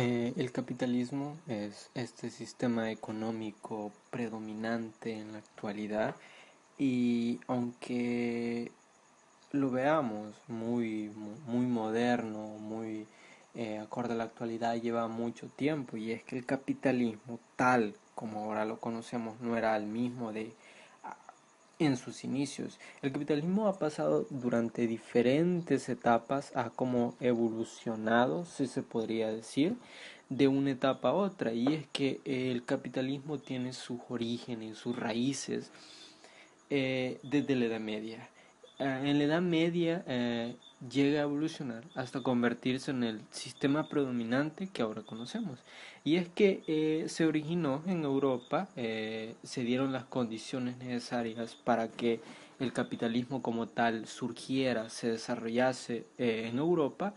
El capitalismo es este sistema económico predominante en la actualidad y aunque lo veamos muy moderno, muy acorde a la actualidad, lleva mucho tiempo y es que el capitalismo tal como ahora lo conocemos no era el mismo en sus inicios. El capitalismo ha pasado durante diferentes etapas, ha como evolucionado, si se podría decir, de una etapa a otra. Y es que el capitalismo tiene sus orígenes, sus raíces desde la Edad Media. En la Edad Media llega a evolucionar hasta convertirse en el sistema predominante que ahora conocemos. Y es que se originó en Europa, se dieron las condiciones necesarias para que el capitalismo como tal surgiera, se desarrollase en Europa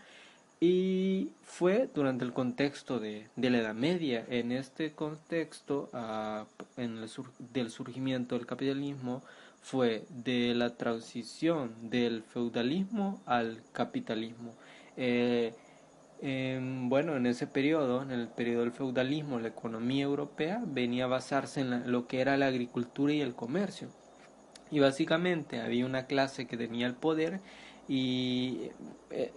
y fue durante el contexto de la Edad Media. En este contexto del surgimiento del capitalismo fue de la transición del feudalismo al capitalismo. Eh, bueno, en ese periodo, en el periodo del feudalismo, la economía europea venía a basarse en lo que era la agricultura y el comercio. Y básicamente había una clase que tenía el poder y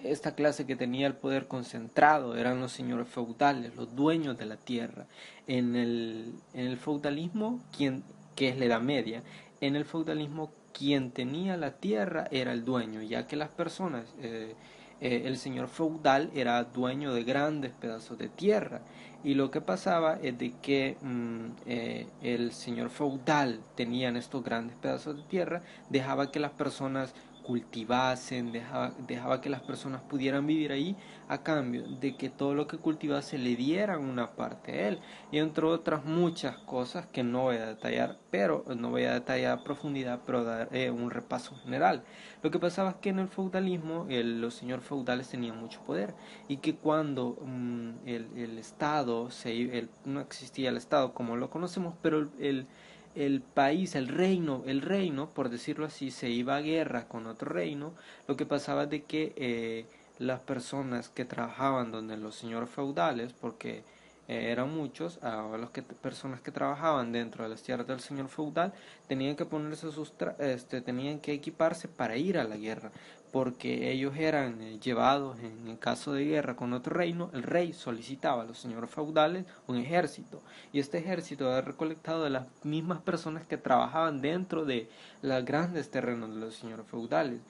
esta clase que tenía el poder concentrado eran los señores feudales, los dueños de la tierra. En el feudalismo, que es la Edad Media, en el feudalismo quien tenía la tierra era el dueño, ya que las personas, el señor feudal era dueño de grandes pedazos de tierra y lo que pasaba es de que el señor feudal tenía en estos grandes pedazos de tierra, dejaba que las personas cultivasen, dejaba que las personas pudieran vivir ahí a cambio de que todo lo que cultivase le dieran una parte a él y entre otras muchas cosas que no voy a detallar, pero no voy a detallar a profundidad, pero dar un repaso general. Lo que pasaba es que en el feudalismo los señores feudales tenían mucho poder y que cuando el Estado, no existía el Estado como lo conocemos, pero el país, el reino, por decirlo así, se iba a guerra con otro reino, lo que pasaba es de que las personas que trabajaban donde los señores feudales, porque eran muchos, personas que trabajaban dentro de las tierras del señor feudal tenían que ponerse tenían que equiparse para ir a la guerra, porque ellos eran llevados en caso de guerra con otro reino. El rey solicitaba a los señores feudales un ejército y este ejército era recolectado de las mismas personas que trabajaban dentro de los grandes terrenos de los señores feudales.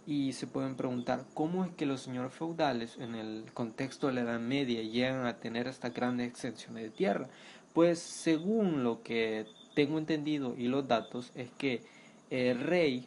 Y se pueden preguntar cómo es que los señores feudales en el contexto de la Edad Media llegan a tener estas grandes extensiones de tierra. Pues según lo que tengo entendido y los datos es que el rey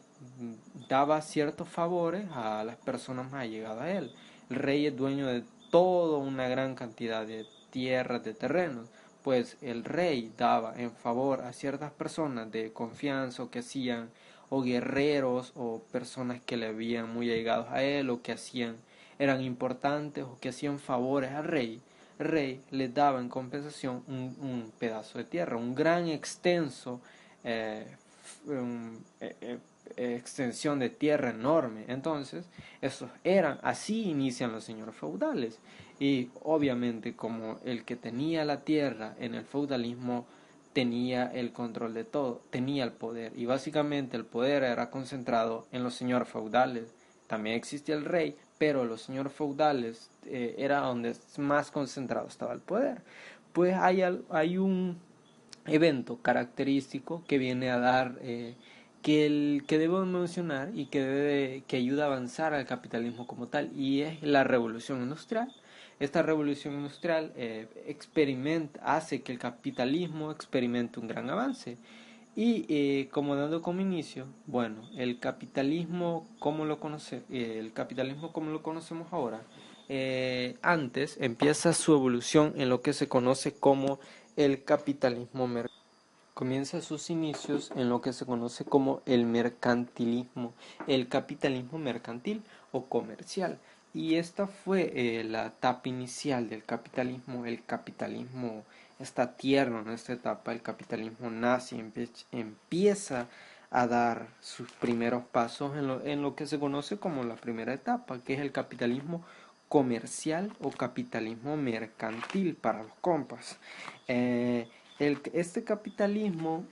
daba ciertos favores a las personas más allegadas a él. El rey es dueño de toda una gran cantidad de tierras, de terrenos, pues el rey daba en favor a ciertas personas de confianza o que hacían, o guerreros o personas que le habían muy allegados a él o que hacían, eran importantes o que hacían favores al rey. El rey les daba en compensación un pedazo de tierra, un gran extenso eh, un, extensión de tierra enorme. Entonces, así inician los señores feudales. Y obviamente como el que tenía la tierra en el feudalismo tenía el control de todo, tenía el poder. Y básicamente el poder era concentrado en los señores feudales. También existía el rey, pero los señores feudales era donde más concentrado estaba el poder. Pues hay un evento característico que viene a dar que debo mencionar y que ayuda a avanzar al capitalismo como tal, y es la revolución industrial. Esta revolución industrial hace que el capitalismo experimente un gran avance. Y como dando como inicio, bueno, el capitalismo como lo conocemos ahora, antes empieza su evolución en lo que se conoce como el capitalismo mercantil. Comienza sus inicios en lo que se conoce como el mercantilismo, el capitalismo mercantil o comercial. Y esta fue la etapa inicial del capitalismo. El capitalismo está tierno en esta etapa. El capitalismo nace y empieza a dar sus primeros pasos en lo que se conoce como la primera etapa, que es el capitalismo comercial o capitalismo mercantil para los compas. Este capitalismo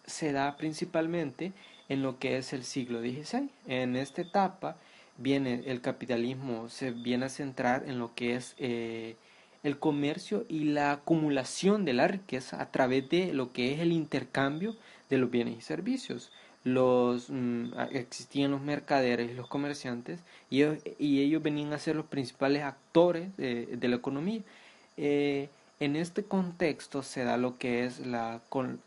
se da principalmente en lo que es el siglo XVI. En esta etapa viene el capitalismo, se viene a centrar en lo que es el comercio y la acumulación de la riqueza a través de lo que es el intercambio de los bienes y servicios. Existían los mercaderes y los comerciantes y ellos venían a ser los principales actores de la economía. En este contexto se da lo que es la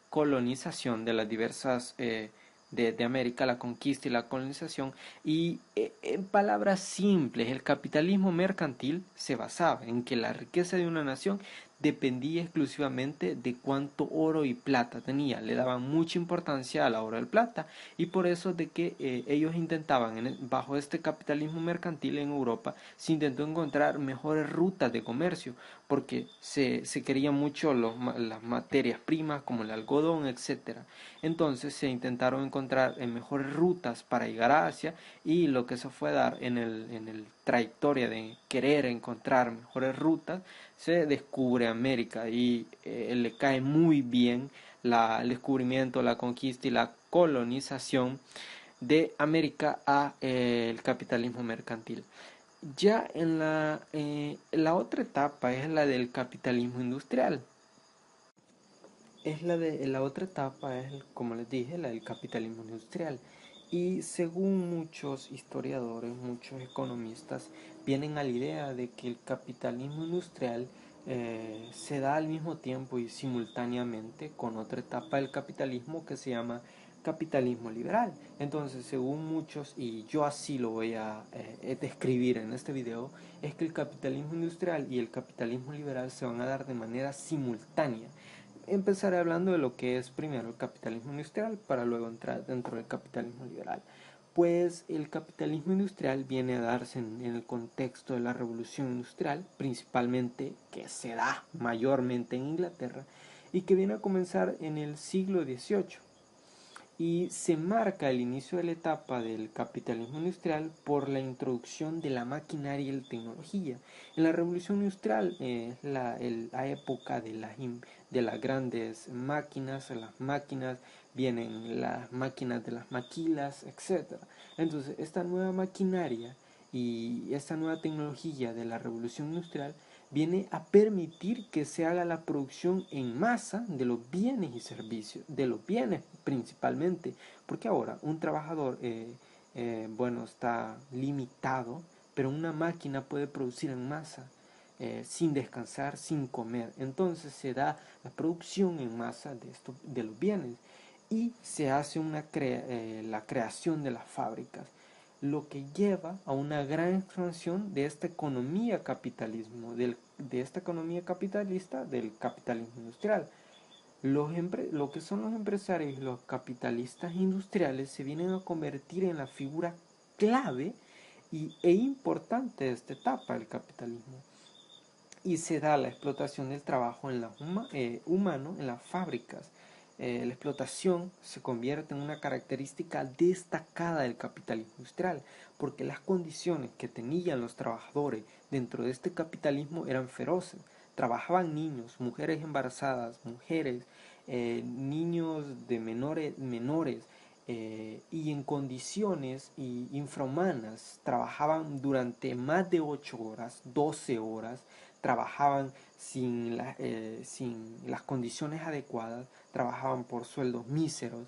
colonización de las diversas de América, la conquista y la colonización, y en palabras simples, el capitalismo mercantil se basaba en que la riqueza de una nación dependía exclusivamente de cuánto oro y plata tenía. Le daban mucha importancia al oro y la plata, y por eso de que ellos intentaban, bajo este capitalismo mercantil en Europa, se intentó encontrar mejores rutas de comercio, porque se querían mucho las materias primas como el algodón, etcétera. Entonces se intentaron encontrar mejores rutas para llegar a Asia, y lo que se fue a dar en el trayectoria de querer encontrar mejores rutas, se descubre América y le cae muy bien el descubrimiento, la conquista y la colonización de América a el capitalismo mercantil. Ya en la otra etapa es la del capitalismo industrial. La otra etapa es, como les dije, la del capitalismo industrial. Y según muchos historiadores, muchos economistas, vienen a la idea de que el capitalismo industrial se da al mismo tiempo y simultáneamente con otra etapa del capitalismo que se llama capitalismo liberal. Entonces, según muchos, y yo así lo voy a describir en este video, es que el capitalismo industrial y el capitalismo liberal se van a dar de manera simultánea. Empezaré hablando de lo que es primero el capitalismo industrial para luego entrar dentro del capitalismo liberal. Pues el capitalismo industrial viene a darse en el contexto de la revolución industrial, principalmente que se da mayormente en Inglaterra y que viene a comenzar en el siglo XVIII, y se marca el inicio de la etapa del capitalismo industrial por la introducción de la maquinaria y la tecnología. En la revolución industrial es la época de las grandes máquinas. Las máquinas vienen las máquinas de las maquilas, etc. Entonces esta nueva maquinaria y esta nueva tecnología de la revolución industrial viene a permitir que se haga la producción en masa de los bienes y servicios, de los bienes principalmente, porque ahora un trabajador, bueno, está limitado, pero una máquina puede producir en masa, sin descansar, sin comer. Entonces se da la producción en masa de los bienes, y se hace la creación de las fábricas, lo que lleva a una gran expansión de esta economía de esta economía capitalista del capitalismo industrial. Lo que son los empresarios y los capitalistas industriales se vienen a convertir en la figura clave e importante de esta etapa del capitalismo, y se da la explotación del trabajo humano en las fábricas. La explotación se convierte en una característica destacada del capitalismo industrial, porque las condiciones que tenían los trabajadores dentro de este capitalismo eran feroces. Trabajaban niños, mujeres embarazadas, niños de menores, y en condiciones infrahumanas. Trabajaban durante más de 8 horas, 12 horas, trabajaban sin las condiciones adecuadas, trabajaban por sueldos míseros,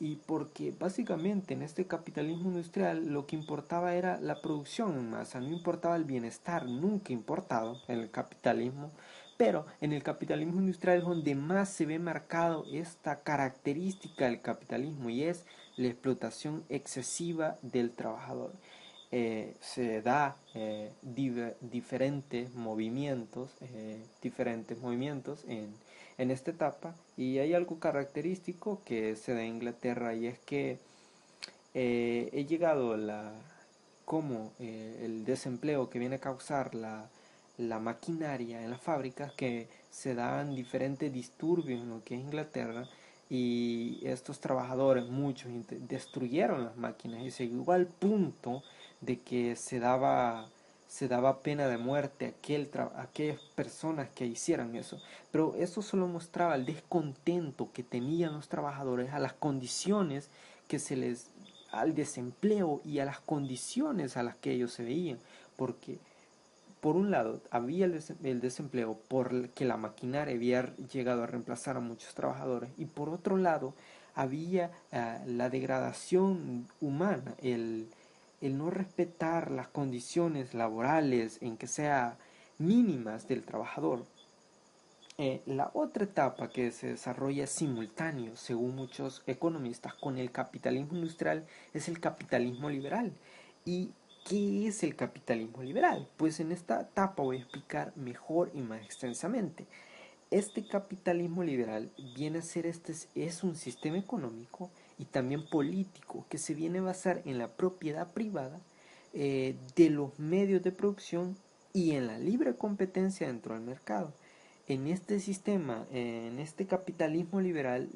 y porque básicamente en este capitalismo industrial lo que importaba era la producción en masa, no importaba el bienestar, nunca importado en el capitalismo. Pero en el capitalismo industrial es donde más se ve marcado esta característica del capitalismo, y es la explotación excesiva del trabajador. Se da diferentes movimientos en esta etapa, y hay algo característico que se da en Inglaterra, y es que he llegado como el desempleo que viene a causar la maquinaria en las fábricas, que se dan diferentes disturbios en lo que es Inglaterra, y estos trabajadores, muchos, destruyeron las máquinas, y se llegó al punto de que se daba pena de muerte a aquellas personas que hicieran eso. Pero eso solo mostraba el descontento que tenían los trabajadores a las condiciones que se les, al desempleo y a las condiciones a las que ellos se veían. Porque por un lado había el desempleo porque la maquinaria había llegado a reemplazar a muchos trabajadores, y por otro lado había la degradación humana, el no respetar las condiciones laborales en que sea mínimas del trabajador. La otra etapa que se desarrolla simultáneo, según muchos economistas, con el capitalismo industrial es el capitalismo liberal. ¿Y qué es el capitalismo liberal? Pues en esta etapa voy a explicar mejor y más extensamente. Este capitalismo liberal viene a ser es un sistema económico y también político que se viene a basar en la propiedad privada de los medios de producción y en la libre competencia dentro del mercado. En este sistema, en este capitalismo liberal,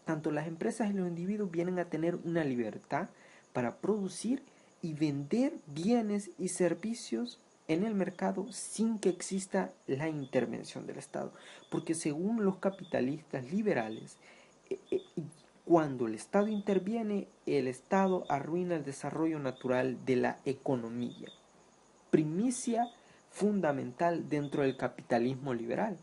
tanto las empresas y los individuos vienen a tener una libertad para producir y vender bienes y servicios en el mercado sin que exista la intervención del Estado. Porque según los capitalistas liberales, cuando el Estado interviene, el Estado arruina el desarrollo natural de la economía. Primicia fundamental dentro del capitalismo liberal.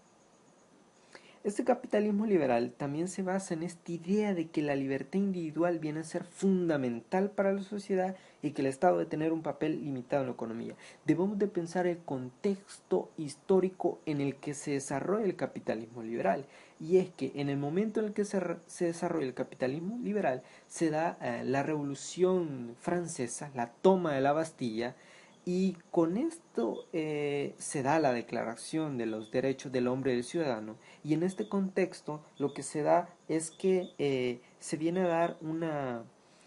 Este capitalismo liberal también se basa en esta idea de que la libertad individual viene a ser fundamental para la sociedad y que el Estado debe tener un papel limitado en la economía. Debemos de pensar el contexto histórico en el que se desarrolla el capitalismo liberal. Y es que en el momento en el que se desarrolla el capitalismo liberal se da la Revolución Francesa, la toma de la Bastilla, y con esto se da la Declaración de los Derechos del Hombre y del Ciudadano. Y en este contexto lo que se da es que se viene a dar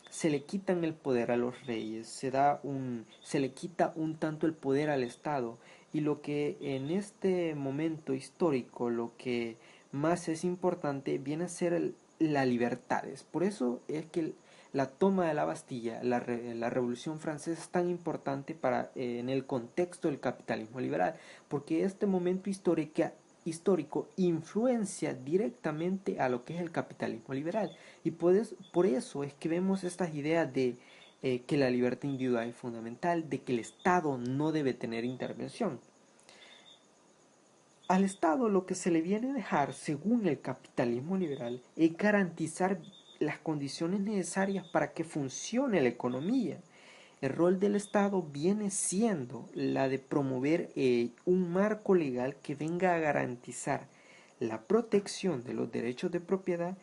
se le quitan el poder a los reyes, se le quita un tanto el poder al Estado. Y lo que en este momento histórico, lo que más es importante, viene a ser las libertades. Por eso es que la toma de la Bastilla, la Revolución Francesa es tan importante en el contexto del capitalismo liberal, porque este momento histórico influencia directamente a lo que es el capitalismo liberal. Y por eso es que vemos estas ideas de que la libertad individual es fundamental, de que el Estado no debe tener intervención. Al Estado lo que se le viene a dejar, según el capitalismo liberal, es garantizar las condiciones necesarias para que funcione la economía. El rol del Estado viene siendo la de promover un marco legal que venga a garantizar la protección de los derechos de propiedad,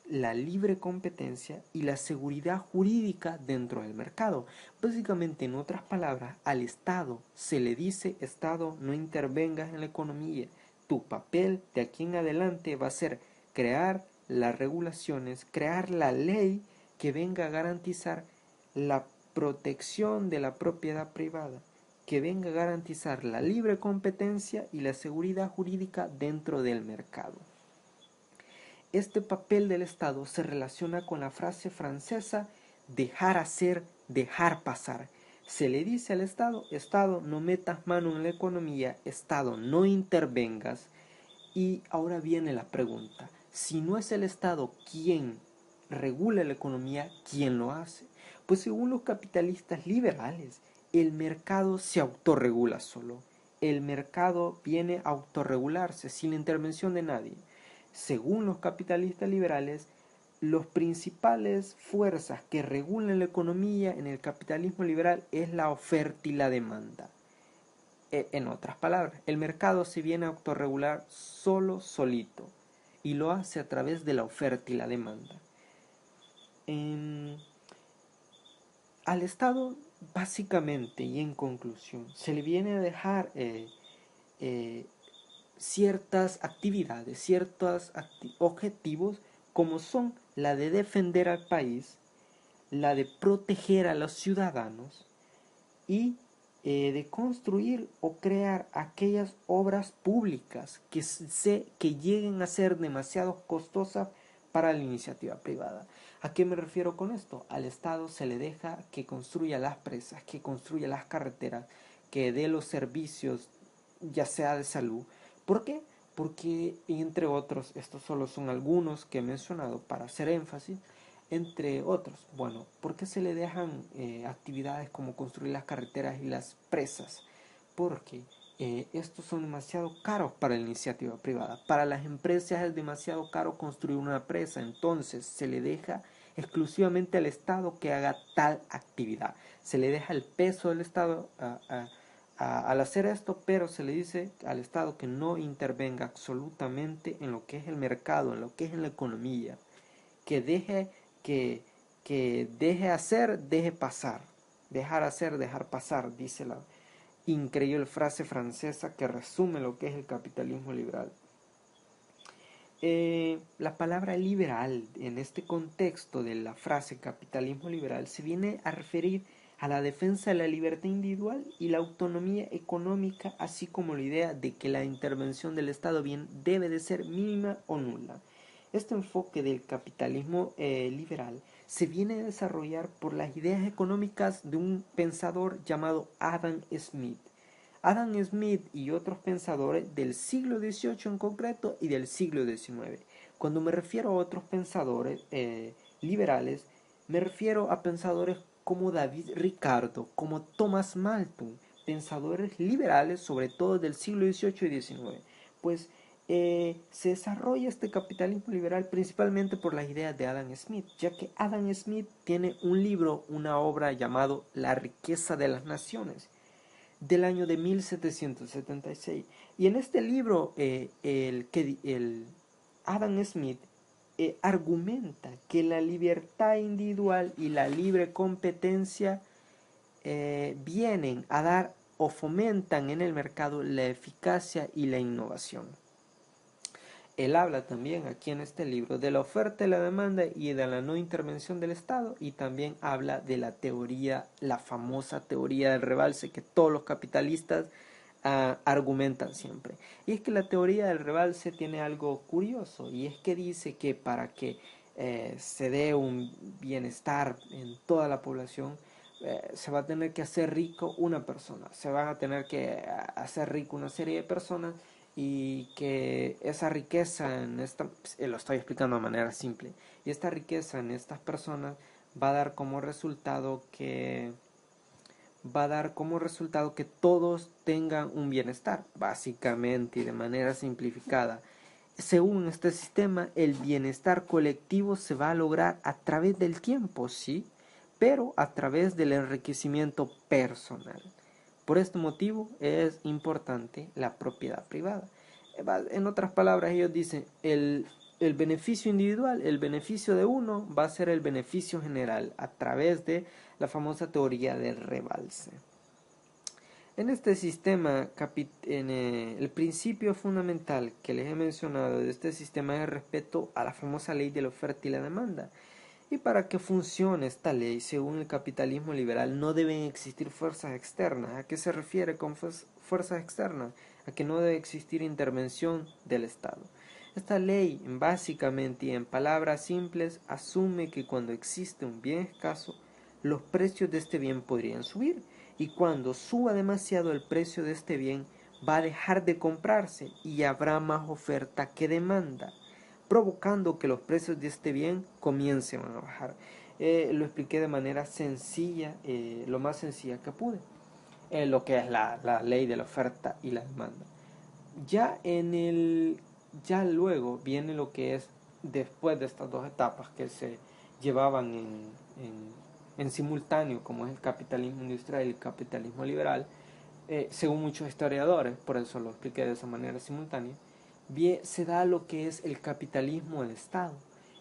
la libre competencia y la seguridad jurídica dentro del mercado. Básicamente, en otras palabras, al Estado se le dice: Estado, no intervengas en la economía. Tu papel de aquí en adelante va a ser crear las regulaciones, crear la ley que venga a garantizar la protección de la propiedad privada, que venga a garantizar la libre competencia y la seguridad jurídica dentro del mercado. Este papel del Estado se relaciona con la frase francesa dejar hacer, dejar pasar. Se le dice al Estado: Estado, no metas mano en la economía, Estado, no intervengas. Y ahora viene la pregunta: si no es el Estado quien regula la economía, ¿quién lo hace? Pues según los capitalistas liberales, el mercado se autorregula solo. El mercado viene a autorregularse sin la intervención de nadie. Según los capitalistas liberales, las principales fuerzas que regulan la economía en el capitalismo liberal es la oferta y la demanda. En otras palabras, el mercado se viene a autorregular solito, y lo hace a través de la oferta y la demanda. Al Estado, básicamente y en conclusión, se le viene a dejar ciertas actividades, ciertos objetivos, como son la de defender al país, la de proteger a los ciudadanos y de construir o crear aquellas obras públicas que lleguen a ser demasiado costosas para la iniciativa privada. ¿A qué me refiero con esto? Al Estado se le deja que construya las presas, que construya las carreteras, que dé los servicios, ya sea de salud. ¿Por qué? Porque, entre otros, estos solo son algunos que he mencionado para hacer énfasis, entre otros, bueno, ¿por qué se le dejan actividades como construir las carreteras y las presas? Porque estos son demasiado caros para la iniciativa privada. Para las empresas es demasiado caro construir una presa, entonces se le deja exclusivamente al Estado que haga tal actividad. Se le deja el peso del Estado al hacer esto, pero se le dice al Estado que no intervenga absolutamente en lo que es el mercado, en lo que es en la economía, que deje, que, que deje hacer, deje pasar, dejar hacer, dejar pasar, dice la increíble frase francesa que resume lo que es el capitalismo liberal. La palabra liberal en este contexto de la frase capitalismo liberal se viene a referir a la defensa de la libertad individual y la autonomía económica, así como la idea de que la intervención del Estado bien debe de ser mínima o nula. Este enfoque del capitalismo liberal se viene a desarrollar por las ideas económicas de un pensador llamado Adam Smith. Adam Smith y otros pensadores del siglo XVIII en concreto y del siglo XIX. Cuando me refiero a otros pensadores liberales, me refiero a pensadores como David Ricardo, como Thomas Malthus, pensadores liberales sobre todo del siglo XVIII y XIX. Pues se desarrolla este capitalismo liberal principalmente por las ideas de Adam Smith, ya que Adam Smith tiene un libro, una obra llamado La riqueza de las naciones, del año de 1776. Y en este libro, el Adam Smith argumenta que la libertad individual y la libre competencia vienen a dar o fomentan en el mercado la eficacia y la innovación. Él habla también aquí en este libro de la oferta y la demanda y de la no intervención del Estado, y también habla de la teoría, la famosa teoría del rebalse que todos los capitalistas argumentan siempre. Y es que la teoría del rebalse tiene algo curioso, y es que dice que para que se dé un bienestar en toda la población, se va a tener que hacer rico una persona, se van a tener que hacer rico una serie de personas, y que esa riqueza en esta, lo estoy explicando de manera simple, y esta riqueza en estas personas va a dar como resultado que todos tengan un bienestar, básicamente y de manera simplificada. Según este sistema, el bienestar colectivo se va a lograr a través del tiempo, sí, pero a través del enriquecimiento personal. Por este motivo es importante la propiedad privada. En otras palabras, ellos dicen, el beneficio individual, el beneficio de uno va a ser el beneficio general a través de la famosa teoría del rebalse. En este sistema, el principio fundamental que les he mencionado de este sistema es el respeto a la famosa ley de la oferta y la demanda. Y para que funcione esta ley, según el capitalismo liberal, no deben existir fuerzas externas. ¿A qué se refiere con fuerzas externas? A que no debe existir intervención del Estado. Esta ley, básicamente y en palabras simples, asume que cuando existe un bien escaso, los precios de este bien podrían subir, y cuando suba demasiado el precio de este bien, va a dejar de comprarse y habrá más oferta que demanda, provocando que los precios de este bien comiencen a bajar. Lo expliqué de manera sencilla, lo más sencilla que pude, lo que es la ley de la oferta y la demanda. Ya luego viene lo que es después de estas dos etapas que se llevaban en simultáneo, como es el capitalismo industrial y el capitalismo liberal, según muchos historiadores, por eso lo expliqué de esa manera simultánea. Bien, se da lo que es el capitalismo del Estado.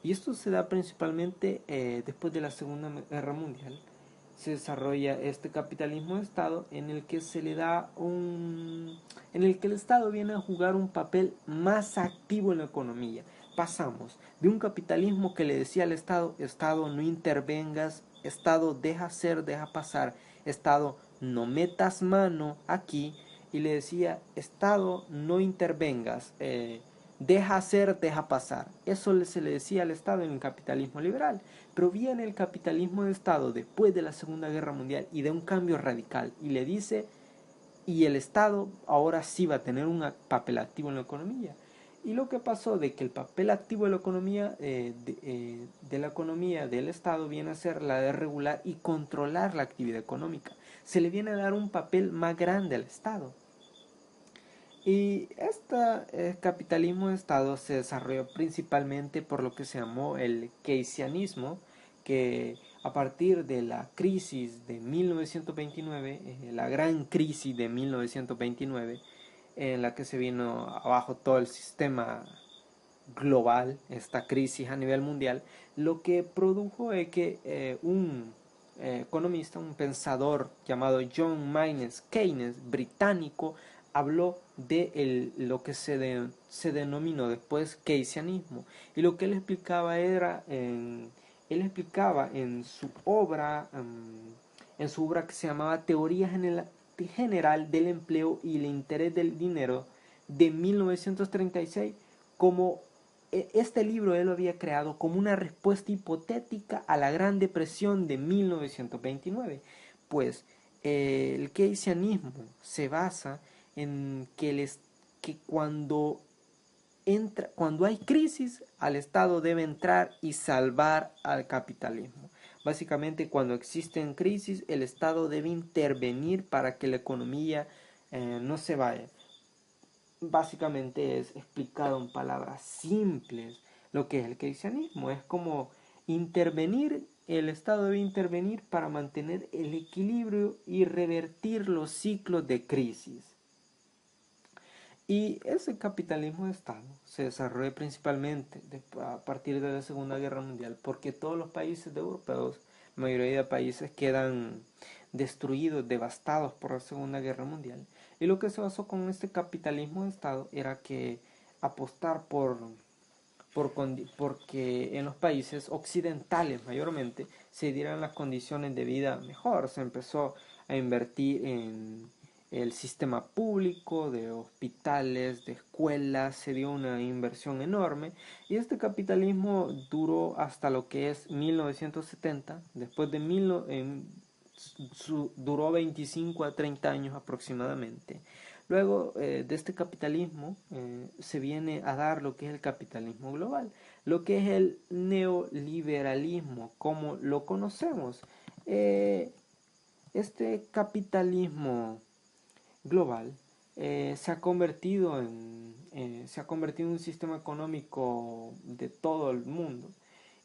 Y esto se da principalmente después de la Segunda Guerra Mundial. Se desarrolla este capitalismo de Estado en el que se le da en el que el Estado viene a jugar un papel más activo en la economía. Pasamos de un capitalismo que le decía al Estado, Estado no intervengas, Estado deja hacer, deja pasar, Estado no metas mano aquí, y le decía, Estado no intervengas, deja hacer, deja pasar. Eso se le decía al Estado en el capitalismo liberal. Pero viene el capitalismo de Estado después de la Segunda Guerra Mundial y de un cambio radical, y le dice, y el Estado ahora sí va a tener un papel activo en la economía. Y lo que pasó de que el papel activo de la economía, del Estado viene a ser la de regular y controlar la actividad económica. Se le viene a dar un papel más grande al Estado. Y este capitalismo de Estado se desarrolló principalmente por lo que se llamó el keynesianismo, que a partir de la crisis de 1929, la gran crisis de 1929, en la que se vino abajo todo el sistema global, esta crisis a nivel mundial, lo que produjo es que un economista, un pensador llamado John Maynard Keynes, británico, habló de lo que se denominó después keynesianismo. Y lo que él explicaba él explicaba en su obra que se llamaba Teoría General del Empleo y el Interés del Dinero de 1936, como este libro él lo había creado como una respuesta hipotética a la Gran Depresión de 1929. Pues el keynesianismo se basa en que cuando hay crisis, al Estado debe entrar y salvar al capitalismo. Básicamente, cuando existen crisis, el Estado debe intervenir para que la economía no se vaya. Básicamente es explicado en palabras simples lo que es el keynesianismo. Es como intervenir, el Estado debe intervenir para mantener el equilibrio y revertir los ciclos de crisis. Y ese capitalismo de Estado se desarrolla principalmente a partir de la Segunda Guerra Mundial, porque todos los países europeos, la mayoría de países quedan destruidos, devastados por la Segunda Guerra Mundial. Y lo que se basó con este capitalismo de Estado era que apostar porque en los países occidentales mayormente se dieran las condiciones de vida mejor. Se empezó a invertir en el sistema público, de hospitales, de escuelas, se dio una inversión enorme y este capitalismo duró hasta lo que es 1970, después de duró 25 a 30 años aproximadamente. Luego de este capitalismo se viene a dar lo que es el capitalismo global, lo que es el neoliberalismo, como lo conocemos. Este capitalismo global se ha convertido en un sistema económico de todo el mundo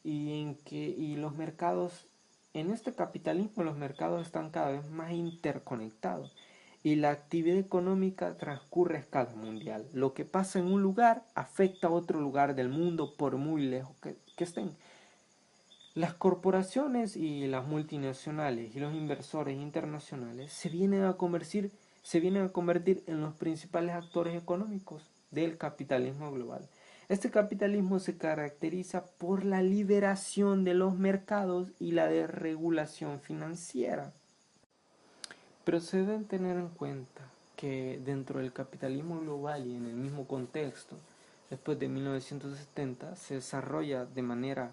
y los mercados, en este capitalismo los mercados están cada vez más interconectados y la actividad económica transcurre a escala mundial. Lo que pasa en un lugar afecta a otro lugar del mundo por muy lejos que estén. Las corporaciones y las multinacionales y los inversores internacionales se vienen a convertir en los principales actores económicos del capitalismo global. Este capitalismo se caracteriza por la liberación de los mercados y la desregulación financiera. Pero se deben tener en cuenta que dentro del capitalismo global y en el mismo contexto, después de 1970, se desarrolla de manera,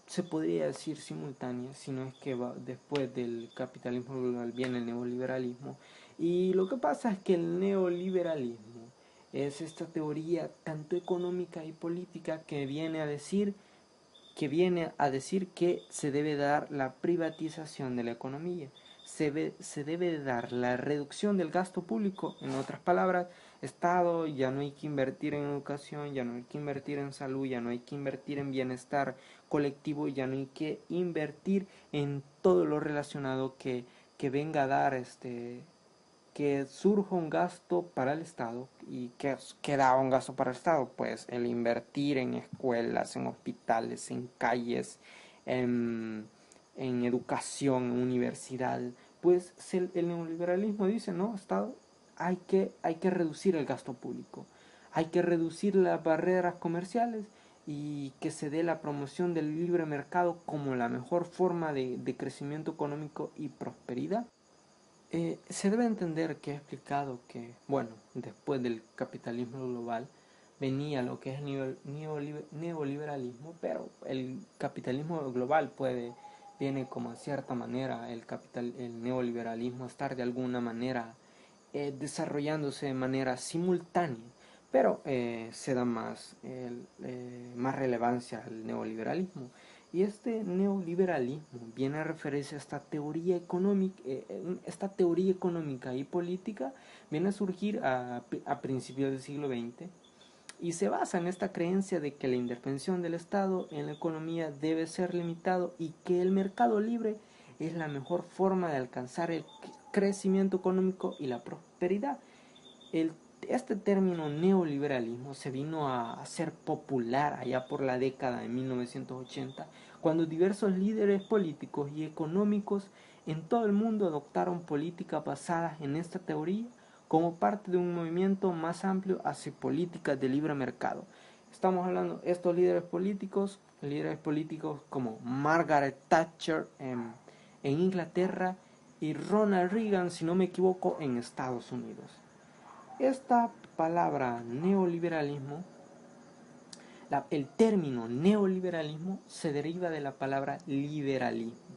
se podría decir simultánea, si no es que después del capitalismo global viene el neoliberalismo. Y lo que pasa es que el neoliberalismo es esta teoría tanto económica y política que viene a decir que se debe dar la privatización de la economía, se debe dar la reducción del gasto público. En otras palabras, Estado, ya no hay que invertir en educación, ya no hay que invertir en salud, ya no hay que invertir en bienestar colectivo, ya no hay que invertir en todo lo relacionado que venga a dar que surja un gasto para el Estado. ¿Y que da un gasto para el Estado? Pues el invertir en escuelas, en hospitales, en calles, en educación, en universidad. Pues el neoliberalismo dice, no, Estado, hay que reducir el gasto público, hay que reducir las barreras comerciales y que se dé la promoción del libre mercado como la mejor forma de crecimiento económico y prosperidad. Se debe entender que he explicado que, bueno, después del capitalismo global venía lo que es el neoliberalismo, pero el capitalismo global viene como de cierta manera el neoliberalismo a estar de alguna manera desarrollándose de manera simultánea, pero se da más relevancia al neoliberalismo. Y este neoliberalismo viene a referirse a esta teoría económica y política viene a surgir a principios del siglo XX y se basa en esta creencia de que la intervención del Estado en la economía debe ser limitado y que el mercado libre es la mejor forma de alcanzar el crecimiento económico y la prosperidad. Este término neoliberalismo se vino a hacer popular allá por la década de 1980, cuando diversos líderes políticos y económicos en todo el mundo adoptaron políticas basadas en esta teoría como parte de un movimiento más amplio hacia políticas de libre mercado. Estamos hablando de estos líderes políticos como Margaret Thatcher en Inglaterra y Ronald Reagan, si no me equivoco, en Estados Unidos. Esta palabra neoliberalismo, el término neoliberalismo se deriva de la palabra liberalismo.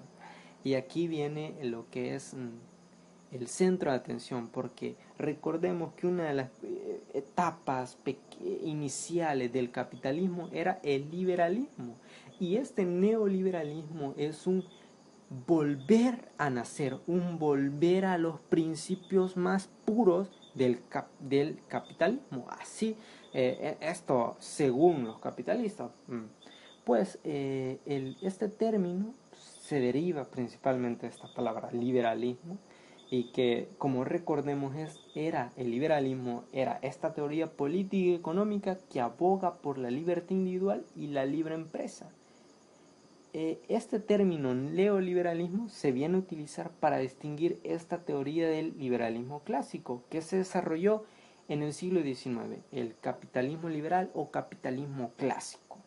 Y aquí viene lo que es el centro de atención, porque recordemos que una de las etapas iniciales del capitalismo era el liberalismo. Y este neoliberalismo es un volver a nacer, un volver a los principios más puros del capitalismo. Así, esto según los capitalistas. Pues este término se deriva principalmente de esta palabra liberalismo, y que, como recordemos, el liberalismo era esta teoría política y económica que aboga por la libertad individual y la libre empresa. Este término neoliberalismo se viene a utilizar para distinguir esta teoría del liberalismo clásico que se desarrolló en el siglo XIX, el capitalismo liberal o capitalismo clásico.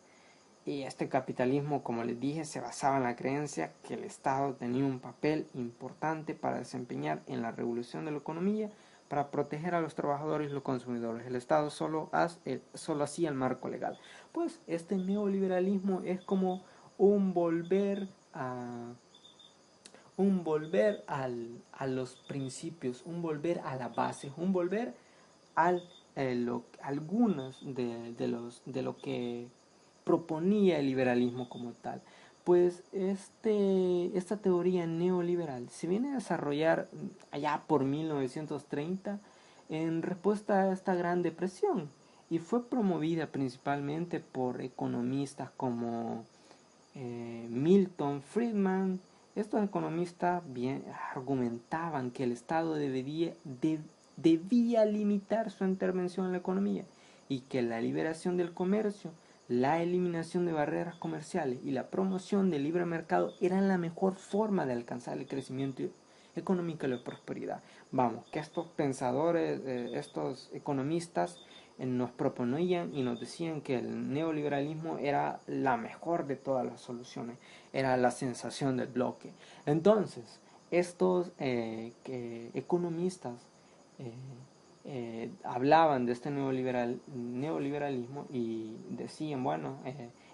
Y este capitalismo, como les dije, se basaba en la creencia que el Estado tenía un papel importante para desempeñar en la revolución de la economía, para proteger a los trabajadores y los consumidores. El Estado solo hacía el marco legal. Pues este neoliberalismo es como un volver a los principios, un volver a la base, un volver a algunas de lo que proponía el liberalismo como tal. Pues esta teoría neoliberal se viene a desarrollar allá por 1930 en respuesta a esta Gran Depresión y fue promovida principalmente por economistas como Milton Friedman. Estos economistas bien argumentaban que el Estado debía limitar su intervención en la economía y que la liberación del comercio, la eliminación de barreras comerciales y la promoción del libre mercado eran la mejor forma de alcanzar el crecimiento económico y la prosperidad. Vamos, que estos pensadores, estos economistas nos proponían y nos decían que el neoliberalismo era la mejor de todas las soluciones, era la sensación del bloque. Entonces, estos economistas hablaban de este neoliberalismo y decían, bueno,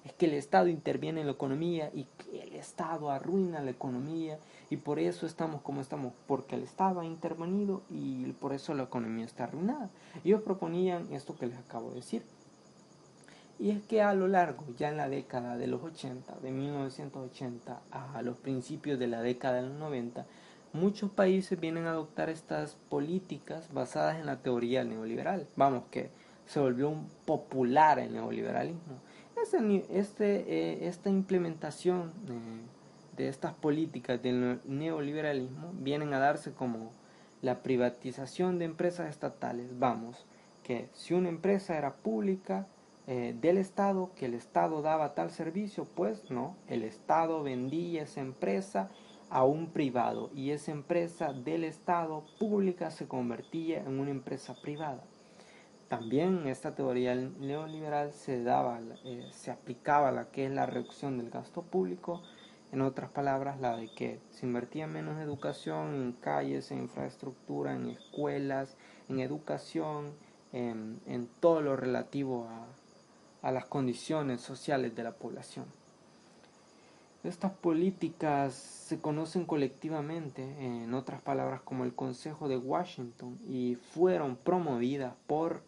es que el Estado interviene en la economía y que el Estado arruina la economía y por eso estamos como estamos, porque el Estado ha intervenido y por eso la economía está arruinada. Ellos proponían esto que les acabo de decir. Y es que a lo largo, ya en la década de los 80, de 1980 a los principios de la década de los 90, muchos países vienen a adoptar estas políticas basadas en la teoría neoliberal. Vamos, que se volvió un popular el neoliberalismo. Esta implementación de estas políticas del neoliberalismo vienen a darse como la privatización de empresas estatales. Vamos, que si una empresa era pública, del Estado, que el Estado daba tal servicio, pues no, el Estado vendía esa empresa a un privado y esa empresa del Estado pública se convertía en una empresa privada. También esta teoría neoliberal se aplicaba a la que es la reducción del gasto público, en otras palabras, la de que se invertía menos en educación, en calles, en infraestructura, en escuelas, en educación, en todo lo relativo a las condiciones sociales de la población. Estas políticas se conocen colectivamente, en otras palabras, como el Consejo de Washington, y fueron promovidas por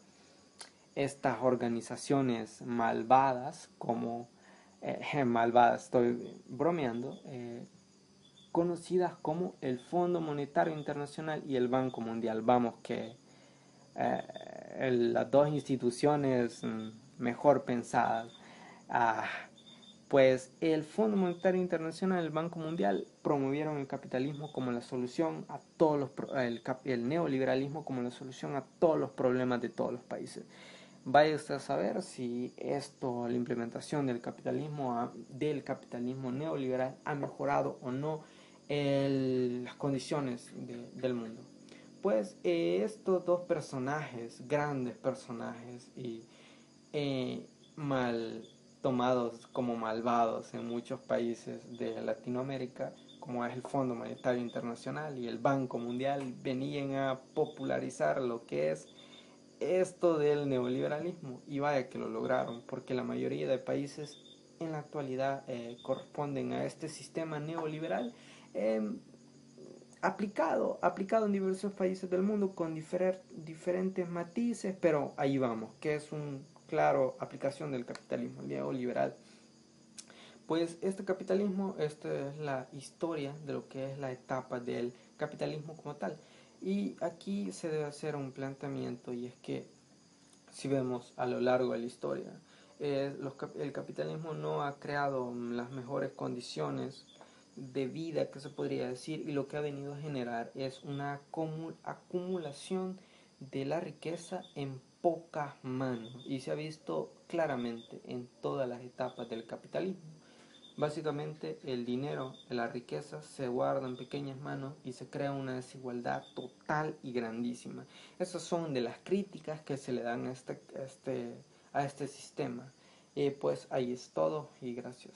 estas organizaciones malvadas, como malvadas, estoy bromeando, conocidas como el Fondo Monetario Internacional y el Banco Mundial. Vamos, que las dos instituciones mejor pensadas. Ah, pues el Fondo Monetario Internacional y el Banco Mundial promovieron el capitalismo como la solución a todos el neoliberalismo como la solución a todos los problemas de todos los países. Vaya usted a saber si esto, la implementación del capitalismo neoliberal ha mejorado o no las condiciones del mundo. Pues estos dos personajes, grandes personajes y mal tomados como malvados en muchos países de Latinoamérica, como es el Fondo Monetario Internacional y el Banco Mundial, venían a popularizar lo que es esto del neoliberalismo, y vaya que lo lograron, porque la mayoría de países en la actualidad corresponden a este sistema neoliberal eh, aplicado en diversos países del mundo con diferentes matices, pero ahí vamos, que es un claro aplicación del capitalismo neoliberal. Pues este capitalismo, esta es la historia de lo que es la etapa del capitalismo como tal. Y aquí se debe hacer un planteamiento, y es que si vemos a lo largo de la historia, el capitalismo no ha creado las mejores condiciones de vida que se podría decir, y lo que ha venido a generar es una acumulación de la riqueza en pocas manos, y se ha visto claramente en todas las etapas del capitalismo. Básicamente el dinero, la riqueza se guarda en pequeñas manos y se crea una desigualdad total y grandísima. Esas son de las críticas que se le dan a este sistema. Pues ahí es todo y gracias.